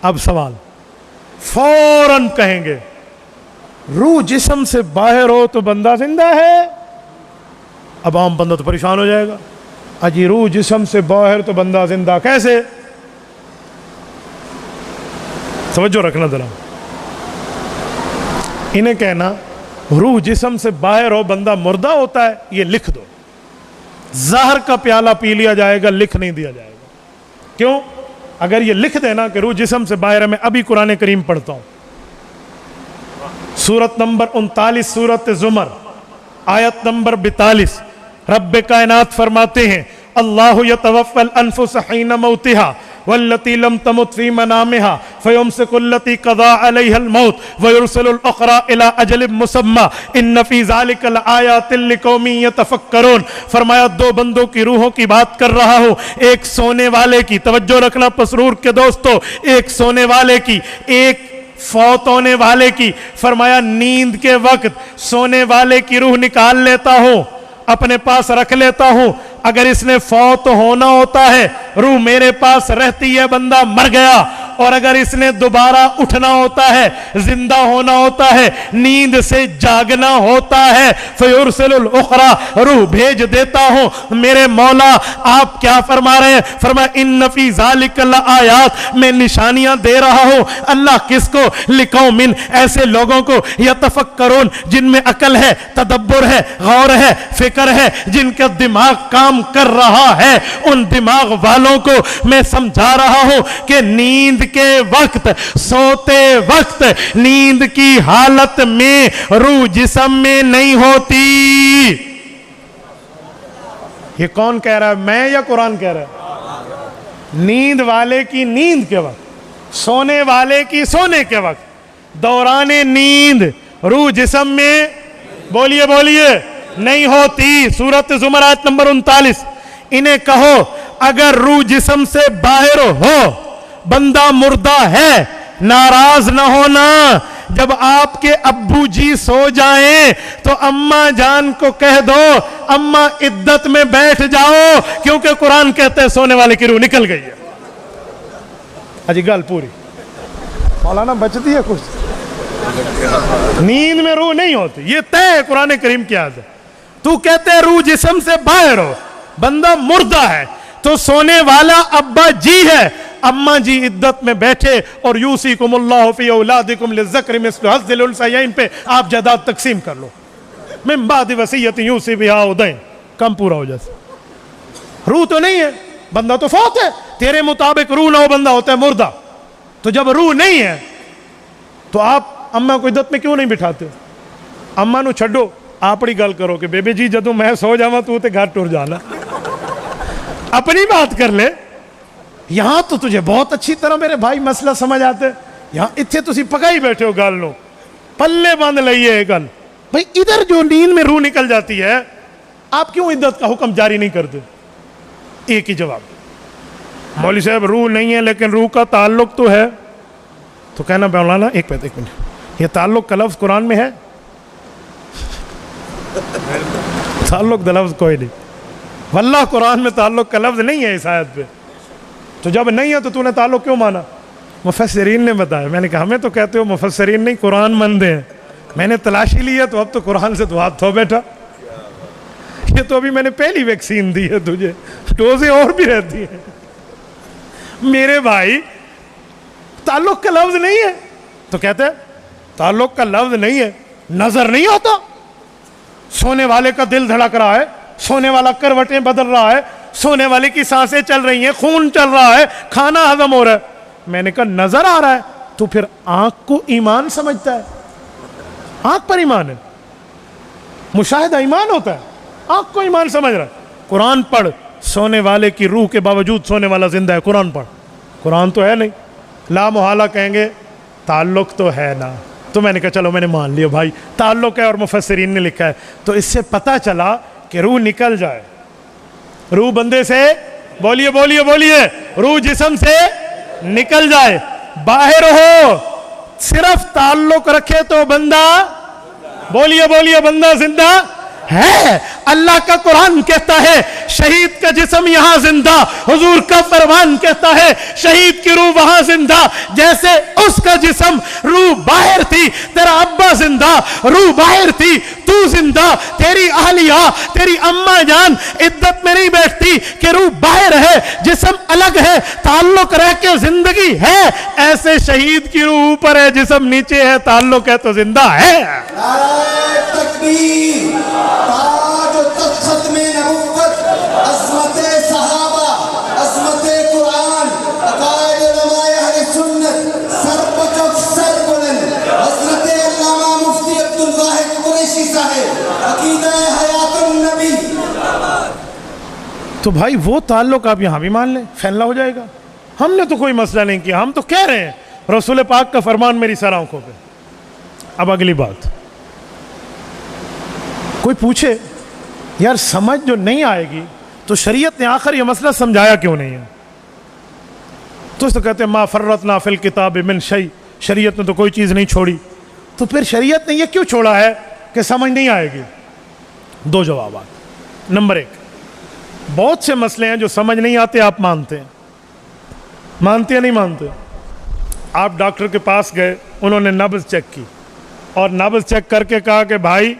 اب سوال فوراً کہیں گے روح جسم سے باہر ہو تو بندہ زندہ ہے. اب عام بندہ تو پریشان ہو جائے گا, اجی روح جسم سے باہر تو بندہ زندہ کیسے؟ توجہ رکھنا ذرا. انہیں کہنا روح جسم سے باہر ہو بندہ مردہ ہوتا ہے, یہ لکھ دو. زہر کا پیالہ پی لیا جائے گا, لکھ نہیں دیا جائے گا. کیوں؟ اگر یہ لکھ دینا کہ روح جسم سے باہر ہے, میں ابھی قرآن کریم پڑھتا ہوں, سورت نمبر 39 سورت زمر آیت نمبر 42. رب کائنات فرماتے ہیں اللہ یتوفی الانفس حین موتها والتي لم تمت في منامها فيمسك التي قضى عليها الموت ويرسل الأخرى إلى أجل مسمى إن في ذلك لآيات لقوم يتفكرون. فرمایا دو بندوں کی روحوں کی بات کر رہا ہوں, ایک سونے والے کی, توجہ رکھنا پسرور کے دوستو, ایک سونے والے کی, ایک فوت ہونے والے کی. فرمایا نیند کے وقت سونے والے کی روح نکال لیتا ہوں, اپنے پاس رکھ لیتا ہوں. اگر اس نے فوت ہونا ہوتا ہے روح میرے پاس رہتی ہے, بندہ مر گیا. اور اگر اس نے دوبارہ اٹھنا ہوتا ہے, زندہ ہونا ہوتا ہے, نیند سے جاگنا ہوتا ہے, فیرسل الاخرى, روح بھیج دیتا ہوں. میرے مولا آپ کیا فرما رہے ہیں؟ فرمایا ان فی ذالک لآیات, میں نشانیاں دے رہا ہوں. اللہ کس کو؟ لقوم, ایسے لوگوں کو, یتفکرون, جن میں عقل ہے, تدبر ہے, غور ہے, فکر ہے, جن کا دماغ کام کر رہا ہے. ان دماغ والوں کو میں سمجھا رہا ہوں کہ نیند کے وقت, سوتے وقت, نیند کی حالت میں روح جسم میں نہیں ہوتی. یہ کون کہہ رہا ہے, میں یا قرآن کہہ رہا ہے؟ نیند والے کی نیند کے وقت, سونے والے کی سونے کے وقت, دوران نیند روح جسم میں بولیے بولیے نہیں ہوتی. سورت زمر آیت نمبر 39. انہیں کہو اگر روح جسم سے باہر ہو بندہ مردہ ہے, ناراض نہ ہونا. جب آپ کے ابو جی سو جائیں تو اماں جان کو کہہ دو اماں عدت میں بیٹھ جاؤ, کیونکہ قرآن کہتے ہیں سونے والے کی روح نکل گئی ہے. اجی گل پوری مولانا بچتی ہے کچھ؟ نیند میں روح نہیں ہوتی, یہ طے ہے قرآن کریم کی آیت ہے. تو کہتے ہیں روح جسم سے باہر ہو بندہ مردہ ہے, تو سونے والا ابا جی ہے, اماں جی عدت میں بیٹھے اور یوصیکم اللہ فی اولادکم للذکر مثل حظ الانثیین پہ آپ جائیداد تقسیم کر لو, من بعد وصیۃ یوصی بہا او دین, کم پورا ہو جائے. روح تو نہیں ہے, بندہ تو فوت ہے, تیرے مطابق روح نہ ہو بندہ ہوتا ہے مردہ. تو جب روح نہیں ہے تو آپ اماں کو عدت میں کیوں نہیں بٹھاتے؟ اماں نو چھڈو, اپنی گل کرو کہ بیبی جی جدوں میں سو جاواں تو تے گھر ٹر جانا, اپنی بات کر لے. یہاں تو تجھے بہت اچھی طرح میرے بھائی مسئلہ سمجھ آتے, یہاں اتھے تسی پکائی بیٹھے ہو گل نو, پلے باندھ لئیے گل. بھائی ادھر جو نیند میں روح نکل جاتی ہے آپ کیوں عدت کا حکم جاری نہیں کرتے؟ ایک ہی جواب, مولوی صاحب روح نہیں ہے لیکن روح کا تعلق تو ہے. تو کہنا مولانا ایک منٹ, یہ تعلق کا لفظ قرآن میں ہے؟ تعلق کا لفظ کوئی نہیں, واللہ قرآن میں تعلق کا لفظ نہیں ہے اس آیت پہ. تو جب نہیں ہے تو نے تعلق کیوں مانا؟ مفسرین نے بتایا. میں نے کہا ہمیں تو کہتے ہو مفسرین نہیں قرآن مندے ہیں, میں نے تلاشی لی ہے تو اب تو قرآن سے تو ہاتھ دھو بیٹھا. یہ تو ابھی میں نے پہلی ویکسین دی ہے تجھے, ڈوزیں اور بھی رہتی ہیں. میرے بھائی تعلق کا لفظ نہیں ہے, تو کہتے ہیں تعلق کا لفظ نہیں ہے, نظر نہیں ہوتا. سونے والے کا دل دھڑک رہا ہے, سونے والا کروٹیں بدل رہا ہے, سونے والے کی سانسیں چل رہی ہیں, خون چل رہا ہے, کھانا ہضم ہو رہا ہے. میں نے کہا نظر آ رہا ہے, تو پھر آنکھ کو ایمان سمجھتا ہے, آنکھ پر ایمان ہے, مشاہدہ ایمان ہوتا ہے, آنکھ کو ایمان سمجھ رہا ہے. قرآن پڑھ, سونے والے کی روح کے باوجود سونے والا زندہ ہے, قرآن پڑھ. قرآن تو ہے نہیں, لا محالہ کہیں گے تعلق تو ہے نا. تو میں نے کہا چلو میں نے مان لیا بھائی تعلق ہے اور مفسرین نے لکھا ہے. تو اس سے پتہ چلا کہ روح نکل جائے, روح بندے سے بولیے بولیے بولیے, روح جسم سے نکل جائے, باہر ہو, صرف تعلق رکھے تو بندہ بولیے بولیے بندہ زندہ ہے. اللہ کا قرآن کہتا ہے شہید کا جسم یہاں زندہ، حضور کا فرمان کہتا ہے شہید کی روح وہاں زندہ، جیسے اس کا جسم روح باہر تھی، تیرا ابا زندہ روح باہر تھی، تو زندہ، تیری اہلیہ تیری اماں جان عدت میں نہیں بیٹھتی کہ روح باہر ہے جسم الگ ہے، تعلق رہ کے زندگی ہے، ایسے شہید کی روح اوپر ہے جسم نیچے ہے، تعلق ہے تو زندہ ہے۔ نعرہ تکبیر، تاج و تخت ختم نبوت، عظمت صحابہ، عظمت قرآن، عقائد علماء اہل سنت، سر پکف سر بلند، حضرت علامہ مفتی عبدالواحد قریشی صاحب، عقیدہ حیات النبی۔ تو بھائی وہ تعلق آپ یہاں بھی مان لیں، فیصلہ ہو جائے گا۔ ہم نے تو کوئی مسئلہ نہیں کیا، ہم تو کہہ رہے ہیں رسول پاک کا فرمان میری سر آنکھوں پہ۔ اب اگلی بات، کوئی پوچھے یار سمجھ جو نہیں آئے گی تو شریعت نے آخر یہ مسئلہ سمجھایا کیوں نہیں ہے؟ تو اس کو کہتے ہیں ما فرطنا فی الکتاب من شیء، شریعت نے تو کوئی چیز نہیں چھوڑی، تو پھر شریعت نے یہ کیوں چھوڑا ہے کہ سمجھ نہیں آئے گی؟ دو جوابات۔ نمبر ایک، بہت سے مسئلے ہیں جو سمجھ نہیں آتے آپ مانتے ہیں، مانتے یا نہیں مانتے؟ آپ ڈاکٹر کے پاس گئے، انہوں نے نبض چیک کی اور نبض چیک کر کے کہا کہ بھائی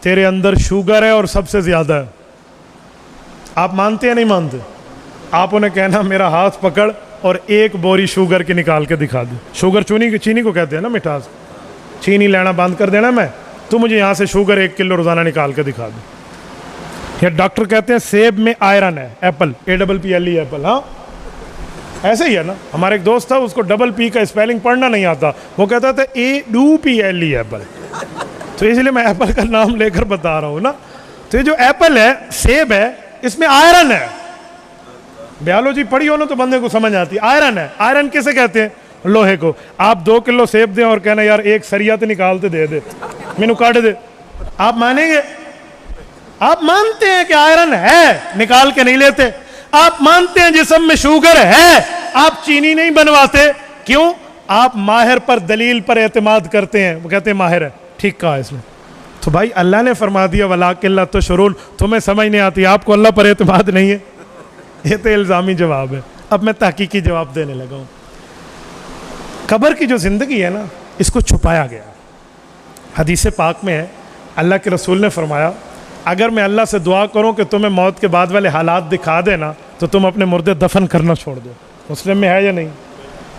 تیرے اندر شوگر ہے اور سب سے زیادہ ہے، آپ مانتے یا نہیں مانتے؟ آپ انہیں کہنا میرا ہاتھ پکڑ اور ایک بوری شوگر کی نکال کے دکھا دے۔ شوگر چینی کو کہتے ہیں نا، مٹھاس، چینی لینا بند کر دینا میں، تو مجھے یہاں سے شوگر 1 کلو روزانہ نکال کے دکھا دے۔ یا ڈاکٹر کہتے ہیں سیب میں آئرن ہے، ایپل، APPLE ایپل، ہاں ایسے ہی ہے نا۔ ہمارا ایک دوست تھا، اس کو ڈبل P کا اسپیلنگ پڑھنا نہیں آتا، وہ کہتا تھا APPLE ایپل، تو اس لیے میں ایپل کا نام لے کر بتا رہا ہوں نا۔ تو یہ جو ایپل ہے، سیب ہے، اس میں آئرن ہے۔ بیالوجی پڑھی ہو نا تو بندے کو سمجھ آتی ہے، آئرن ہے۔ آئرن کسے کہتے ہیں؟ لوہے کو۔ آپ 2 کلو سیب دیں اور کہنا یار ایک سریعت نکالتے دے دے، مینو کاٹ دے، آپ مانیں گے؟ آپ مانتے ہیں کہ آئرن ہے، نکال کے نہیں لیتے۔ آپ مانتے ہیں جسم میں شوگر ہے، آپ چینی نہیں بنواتے، کیوں؟ آپ ماہر پر، دلیل پر اعتماد کرتے ہیں، وہ کہتے ہیں ماہر ہے، ٹھیک کہا اس نے۔ تو بھائی اللہ نے فرما دیا وَلَٰكِن لَا تَشْعُرُونَ، تمہیں سمجھ نہیں آتی، آپ کو اللہ پر اعتماد نہیں ہے۔ یہ تو الزامی جواب ہے۔ اب میں تحقیقی جواب دینے لگا ہوں۔ قبر کی جو زندگی ہے نا، اس کو چھپایا گیا۔ حدیث پاک میں ہے، اللہ کے رسول نے فرمایا اگر میں اللہ سے دعا کروں کہ تمہیں موت کے بعد والے حالات دکھا دینا تو تم اپنے مردے دفن کرنا چھوڑ دو۔ مسلم میں ہے یا نہیں؟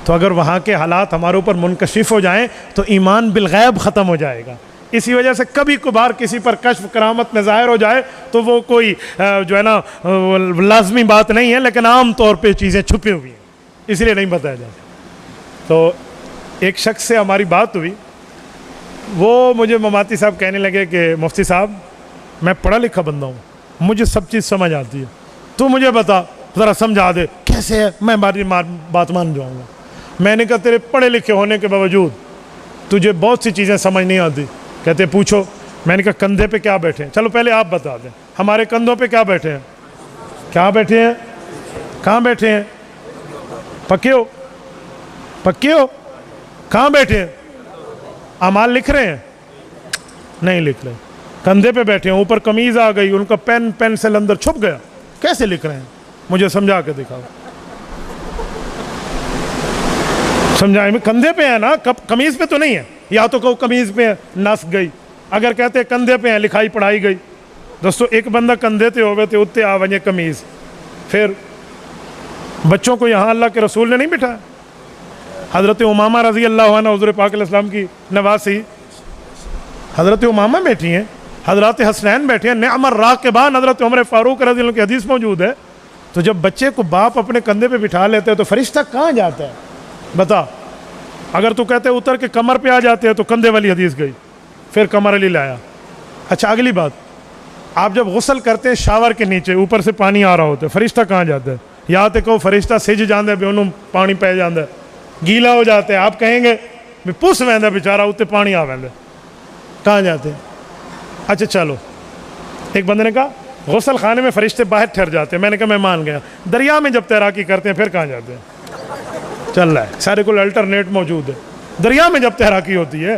تو اگر وہاں کے حالات ہمارے اوپر منکشف ہو جائیں تو ایمان بالغیب ختم ہو جائے گا۔ اسی وجہ سے کبھی کبھار کسی پر کشف کرامت میں ظاہر ہو جائے تو وہ کوئی جو ہے نا لازمی بات نہیں ہے، لیکن عام طور پہ چیزیں چھپی ہوئی ہیں، اس لیے نہیں بتایا جاتا۔ تو ایک شخص سے ہماری بات ہوئی، وہ مجھے مماتی صاحب کہنے لگے کہ مفتی صاحب میں پڑھا لکھا بندہ ہوں، مجھے سب چیز سمجھ آتی ہے، تو مجھے بتا ذرا سمجھا دے کیسے ہے، میں بات مان جاؤں گا۔ میں نے کہا تیرے پڑھے لکھے ہونے کے باوجود تجھے بہت سی چیزیں سمجھ نہیں آتی۔ کہتے پوچھو۔ میں نے کہا کندھے پہ کیا بیٹھے ہیں؟ چلو پہلے آپ بتا دیں، ہمارے کندھوں پہ کیا بیٹھے ہیں؟ کیا بیٹھے ہیں؟ کہاں بیٹھے ہیں؟ پکے ہو؟ پکے ہو؟ کہاں بیٹھے ہیں؟ اعمال لکھ رہے ہیں؟ نہیں لکھ رہے، کندھے پہ بیٹھے ہیں، اوپر قمیض آ گئی، ان کا پینسل اندر چھپ گیا، کیسے لکھ رہے ہیں؟ مجھے سمجھا کے دکھاؤ۔ سمجھائے میں کندھے پہ ہے نا، قمیض پہ تو نہیں ہے، یا تو کہو قمیض پہ ہے نس گئی، اگر کہتے ہیں کندھے پہ ہیں لکھائی پڑھائی گئی۔ دوستو ایک بندہ کندھے تے ہوئے تھے اتنے آ ونجے قمیض۔ پھر بچوں کو یہاں اللہ کے رسول نے نہیں بٹھایا۔ حضرت امامہ رضی اللہ عنہ حضور پاک علیہ السلام کی نواسی، حضرت امامہ بیٹھی ہیں، حضرت حسنین بیٹھے ہیں، نعم الراکبان حضرت عمر فاروق رضی اللہ عنہ کی حدیث موجود ہے۔ تو جب بچے کو باپ اپنے کندھے پہ بٹھا لیتے ہیں تو فرشتہ کہاں جاتا ہے؟ بتا۔ اگر تو کہتے اتر کے کمر پہ آ جاتے ہیں تو کندھے والی حدیث گئی، پھر کمر علی لایا۔ اچھا اگلی بات، آپ جب غسل کرتے ہیں شاور کے نیچے اوپر سے پانی آ رہا ہوتا ہے، فرشتہ کہاں جاتا ہے؟ یا تو کہو فرشتہ سج جاندہ ہے، انہوں پانی پہ جاندہ ہے، گیلا ہو جاتا ہے، آپ کہیں گے پس ویندہ بیچارہ اتنے پانی آ ویندہ، کہاں جاتے ہیں؟ اچھا چلو، ایک بندے نے کہا غسل خانے میں فرشتے باہر ٹھہر جاتے ہیں، میں نے کہا میں مان گیا۔ دریا میں جب تیراکی کرتے ہیں پھر کہاں جاتے ہیں؟ چل رہا ہے، سارے کو الٹرنیٹ موجود ہے۔ دریا میں جب تیراکی ہوتی ہے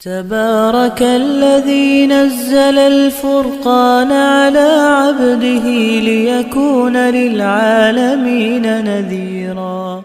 تبارك الذي نزل الفرقان على عبده ليكون للعالمين نذيرا